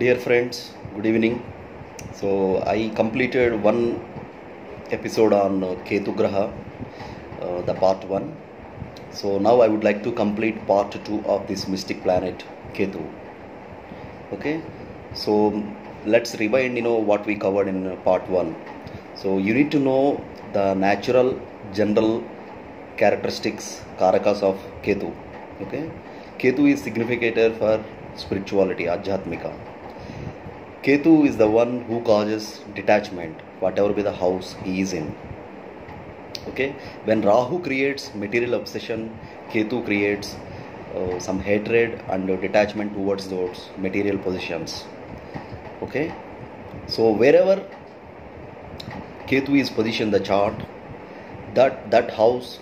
Dear friends, good evening. So I completed one episode on Ketu Graha, the part 1. So now I would like to complete part 2 of this mystic planet Ketu. Okay, so let's rewind, what we covered in part 1. So you need to know the natural general characteristics, karakas of Ketu. Okay, Ketu is significator for spirituality, Adhyatmika. Ketu is the one who causes detachment, whatever be the house he is in. Okay, when Rahu creates material obsession, Ketu creates some hatred and detachment towards those material positions. Okay, so wherever Ketu is positioned in the chart, that house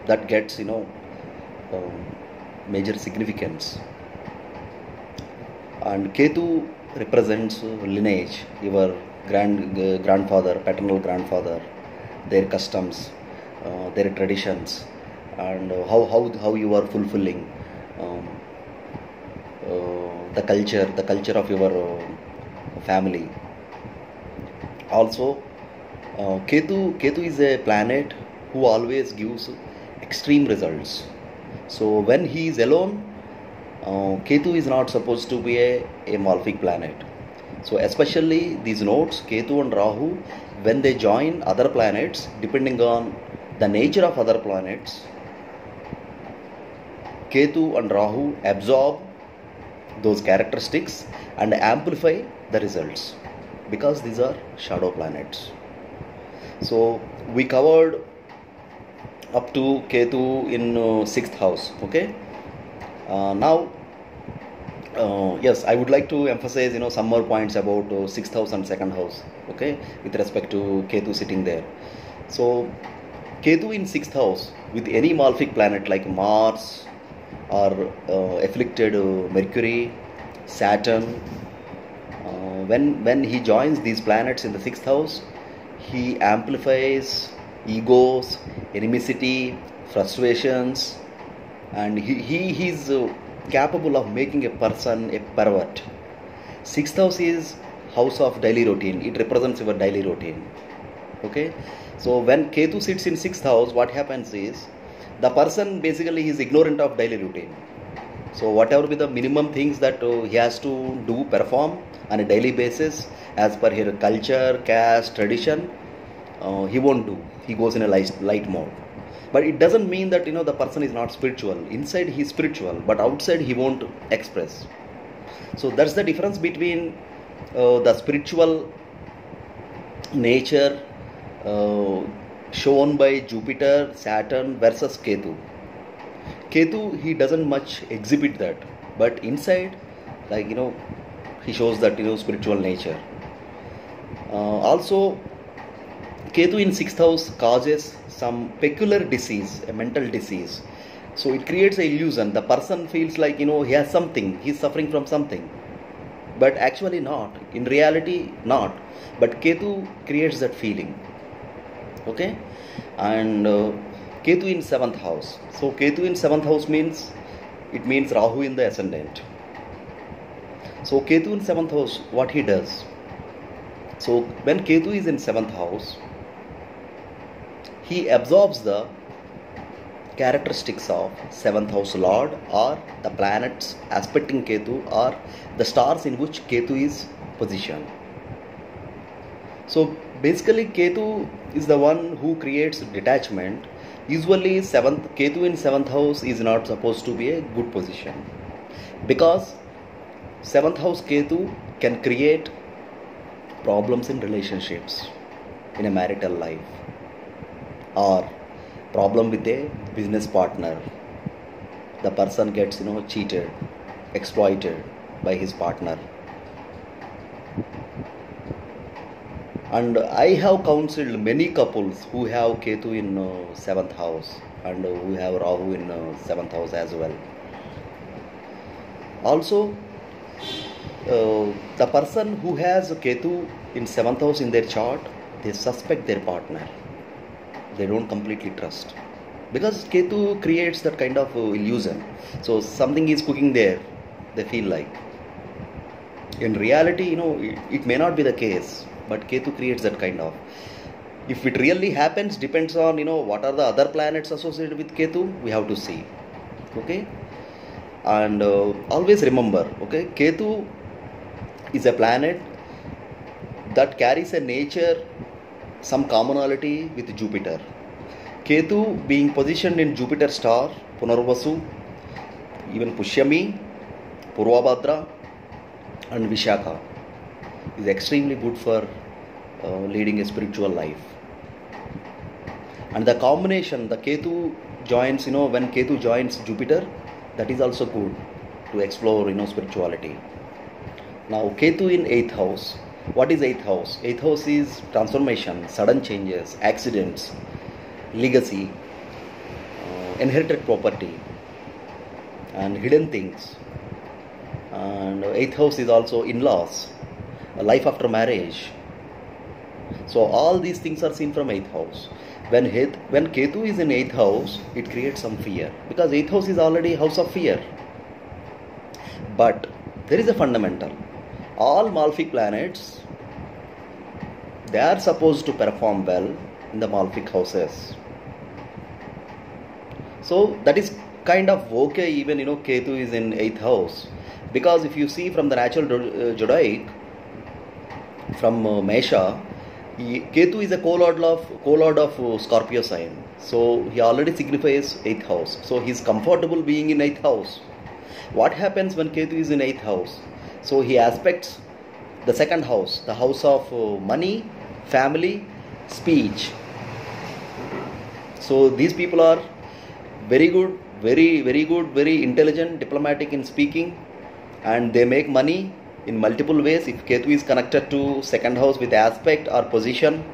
that gets major significance. And Ketu represents lineage, your grandfather, paternal grandfather, their customs, their traditions, and how you are fulfilling the culture of your family. Also, Ketu is a planet who always gives extreme results. So when he is alone, Ketu is not supposed to be a malefic planet. So especially these nodes, Ketu and Rahu, when they join other planets, depending on the nature of other planets, Ketu and Rahu absorb those characteristics and amplify the results, because these are shadow planets. So we covered up to Ketu in 6th house. Okay, now yes, I would like to emphasize some more points about 6th house and 2nd house. Okay, with respect to Ketu sitting there. So Ketu in 6th house with any malefic planet like Mars or afflicted Mercury, Saturn, when he joins these planets in the 6th house, he amplifies egos, animosity, frustrations, and he is capable of making a person a pervert. 6th house is house of daily routine. It represents your daily routine. Okay, so when Ketu sits in 6th house, what happens is the person basically is ignorant of daily routine. So whatever be the minimum things that he has to do, perform on a daily basis as per his culture, caste, tradition, he won't do. He goes in a light mode. But it doesn't mean that the person is not spiritual. Inside he is spiritual, but outside he won't express. So that's the difference between the spiritual nature shown by Jupiter, Saturn versus Ketu. Ketu, he doesn't much exhibit that, but inside, he shows that spiritual nature. Also, Ketu in 6th house causes some peculiar disease, a mental disease. So it creates an illusion. The person feels like, he has something, he's suffering from something. But actually not. In reality, not. But Ketu creates that feeling. Okay? And Ketu in 7th house. So Ketu in 7th house means Rahu in the ascendant. So Ketu in 7th house, what he does? So when Ketu is in 7th house, he absorbs the characteristics of 7th house lord, or the planets aspecting Ketu, or the stars in which Ketu is positioned. So basically Ketu is the one who creates detachment. Usually Ketu in 7th house is not supposed to be a good position, because 7th house Ketu can create problems in relationships, in a marital life, or problem with a business partner. The person gets cheated, exploited by his partner. And I have counseled many couples who have Ketu in 7th house and who have Rahu in 7th house as well. Also, the person who has Ketu in 7th house in their chart, they suspect their partner. They don't completely trust, because Ketu creates that kind of illusion. So something is cooking there, they feel like. In reality, it may not be the case, but Ketu creates that kind of. If it really happens, depends on, what are the other planets associated with Ketu, we have to see. Okay? And always remember, okay, Ketu is a planet that carries a nature, some commonality with Jupiter. Ketu being positioned in Jupiter star, Punarvasu, even Pushyami, Purvabhadra, and Vishaka is extremely good for leading a spiritual life. And the combination, the Ketu joins, when Ketu joins Jupiter, that is also good to explore, spirituality. Now, Ketu in 8th house. What is 8th house? 8th house is transformation, sudden changes, accidents, legacy, inherited property, and hidden things. And 8th house is also in-laws, life after marriage. So all these things are seen from 8th house. When Ketu is in 8th house, it creates some fear, because 8th house is already house of fear. But there is a fundamental. All malefic planets, they are supposed to perform well in the malefic houses. So that is kind of okay, even Ketu is in 8th house, because if you see from the natural zodiac, from Mesha, Ketu is a co-lord of Scorpio sign. So he already signifies 8th house. So he is comfortable being in 8th house. What happens when Ketu is in 8th house? So he aspects the 2nd house, the house of money, family, speech. So these people are very good, very intelligent, diplomatic in speaking, and they make money in multiple ways. If Ketu is connected to 2nd house with aspect or position,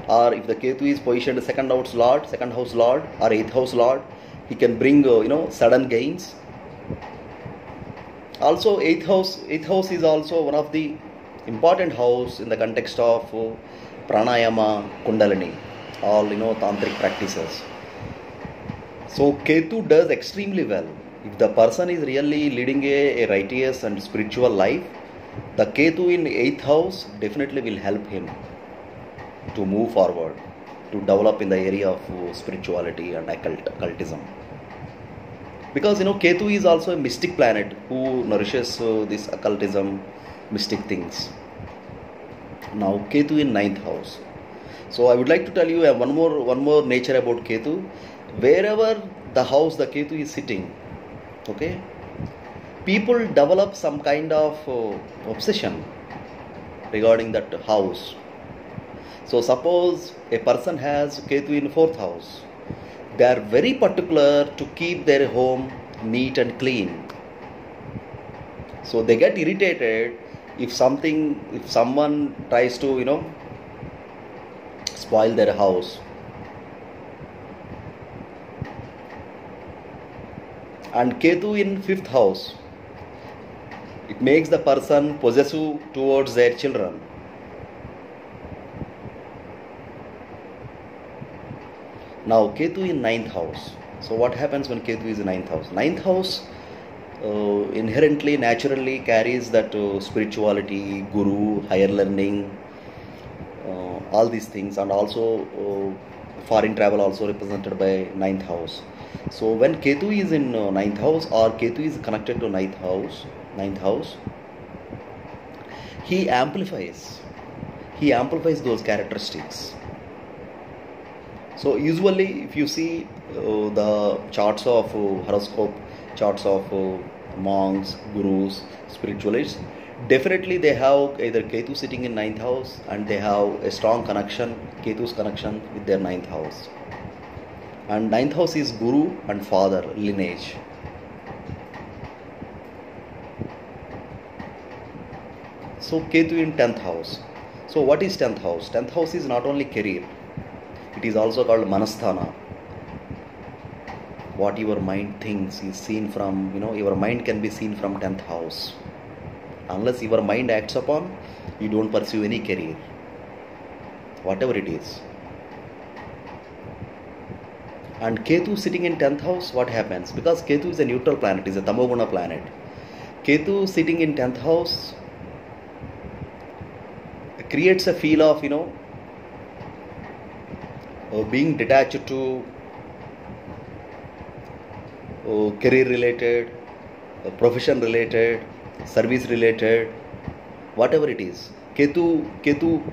or if the Ketu is positioned 2nd house lord or 8th house lord, he can bring sudden gains. Also 8th house is also one of the important house in the context of pranayama, kundalini, all tantric practices. So Ketu does extremely well. If the person is really leading a righteous and spiritual life, the Ketu in 8th house definitely will help him to move forward, to develop in the area of spirituality and occultism. Because Ketu is also a mystic planet who nourishes this occultism, mystic things. Now Ketu in 9th house. So I would like to tell you one more nature about Ketu. Wherever the house the Ketu is sitting, okay, people develop some kind of obsession regarding that house. So suppose a person has Ketu in 4th house, they are very particular to keep their home neat and clean. So they get irritated if someone tries to spoil their house. And Ketu in 5th house, it makes the person possessive towards their children. Now Ketu in 9th house. So what happens when Ketu is in 9th house? 9th house inherently, naturally carries that spirituality, guru, higher learning, all these things, and also foreign travel also represented by 9th house. So when Ketu is in 9th house, or Ketu is connected to 9th house, he amplifies those characteristics. So usually if you see the charts of horoscope, charts of monks, gurus, spiritualists, definitely they have either Ketu sitting in 9th house, and they have a strong connection, Ketu's connection with their 9th house. And 9th house is guru and father, lineage. So Ketu in 10th house. So what is 10th house? 10th house is not only career, it is also called manasthana. What your mind thinks is seen from, your mind can be seen from 10th house. Unless your mind acts upon, you don't pursue any career, whatever it is. And Ketu sitting in 10th house, what happens? Because Ketu is a neutral planet, is a Tamoguna planet. Ketu sitting in 10th house creates a feel of being detached to career related, profession related, service related, whatever it is. Ketu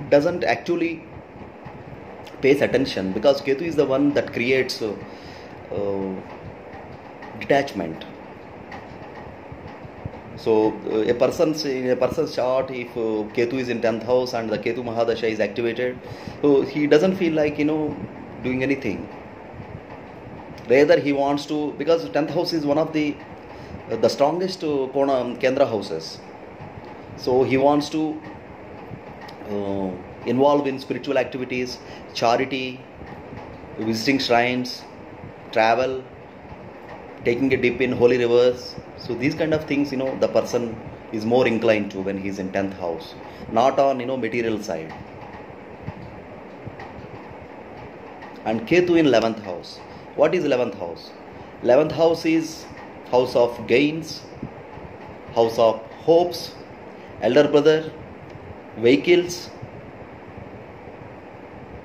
doesn't actually pays attention, because Ketu is the one that creates detachment. So in a person's chart, if Ketu is in 10th house and the Ketu Mahadasha is activated, so he doesn't feel like doing anything. Rather he wants to, because 10th house is one of the strongest Kendra houses. So he wants to involve in spiritual activities, charity, visiting shrines, travel, taking a dip in holy rivers. So these kind of things, the person is more inclined to when he is in 10th house, not on material side. And Ketu in 11th house. What is 11th house? 11th house is house of gains, house of hopes, elder brother, vehicles.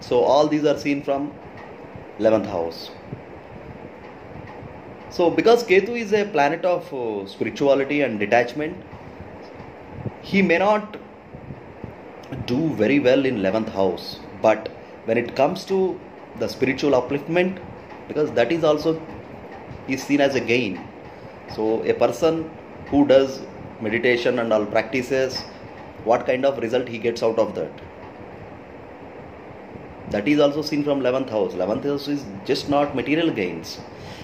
So all these are seen from 11th house. So because Ketu is a planet of spirituality and detachment, he may not do very well in 11th house. But when it comes to the spiritual upliftment, because that is also is seen as a gain. So a person who does meditation and all practices, what kind of result he gets out of that? That is also seen from 11th house. 11th house is just not material gains.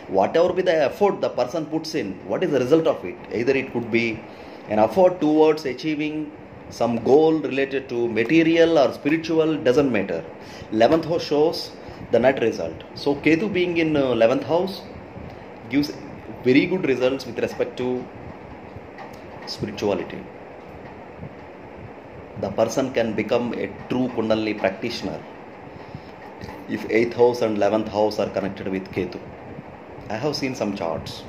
Whatever be the effort the person puts in, what is the result of it? Either it could be an effort towards achieving some goal related to material or spiritual, doesn't matter. 11th house shows the net result. So Ketu being in 11th house gives very good results with respect to spirituality. The person can become a true Kundalini practitioner if 8th house and 11th house are connected with Ketu. I have seen some charts.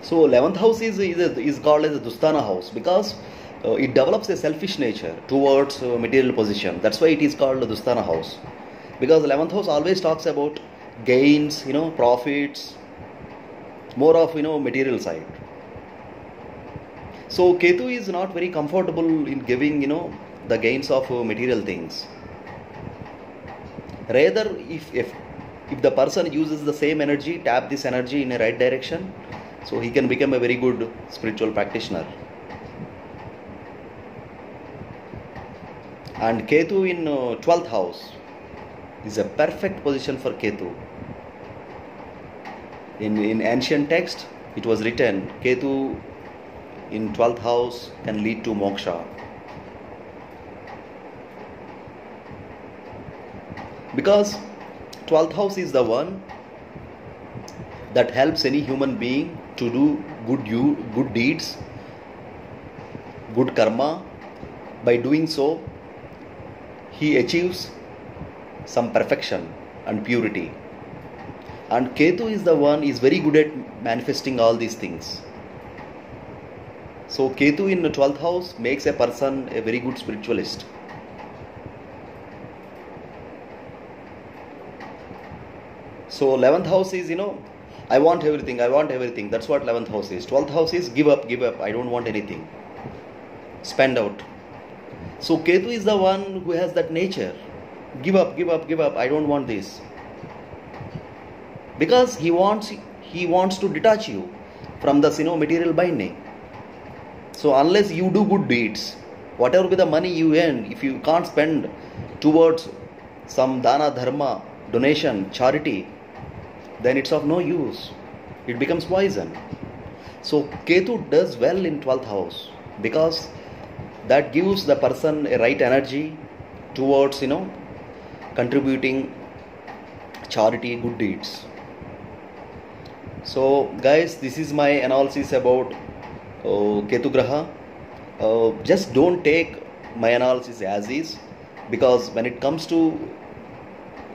So 11th house is called as a Dusthana house, because it develops a selfish nature towards material position. That's why it is called a Dusthana house, because 11th house always talks about gains, profits, more of material side. So Ketu is not very comfortable in giving the gains of material things. Rather, if the person uses the same energy, tap this energy in a right direction, so he can become a very good spiritual practitioner. And Ketu in 12th house is a perfect position for Ketu. In ancient text, it was written, Ketu in 12th house can lead to moksha. Because 12th house is the one that helps any human being to do good deeds, good karma. By doing so, he achieves some perfection and purity. And Ketu is the one is very good at manifesting all these things. So Ketu in the 12th house makes a person a very good spiritualist. So 11th house is, I want everything. That's what 11th house is. 12th house is give up. I don't want anything. Spend out. So Ketu is the one who has that nature. Give up. I don't want this. Because he wants to detach you from this, material binding. So unless you do good deeds, whatever be the money you earn, if you can't spend towards some dana, dharma, donation, charity, then it's of no use. It becomes poison. So Ketu does well in 12th house, because that gives the person a right energy towards, contributing charity, good deeds. So guys, this is my analysis about Ketu Graha. Just don't take my analysis as is, because when it comes to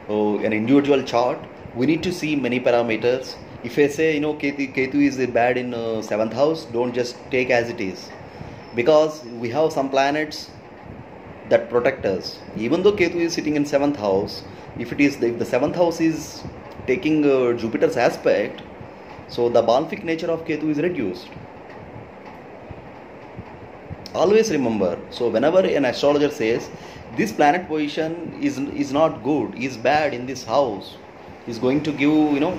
an individual chart, we need to see many parameters If I say, Ketu is bad in 7th house, don't just take as it is, because we have some planets that protect us. Even though Ketu is sitting in 7th house, if the 7th house is taking Jupiter's aspect, so the malefic nature of Ketu is reduced. Always remember, so whenever an astrologer says this planet position is not good, is bad in this house, is going to give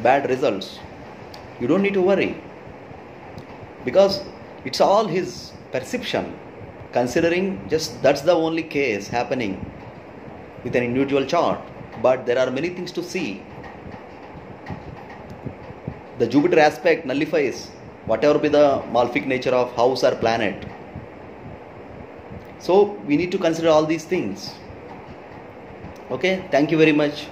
bad results, you don't need to worry, because it's all his perception, considering just that's the only case happening with an individual chart. But there are many things to see. The Jupiter aspect nullifies whatever be the malefic nature of house or planet. So we need to consider all these things. Okay, thank you very much.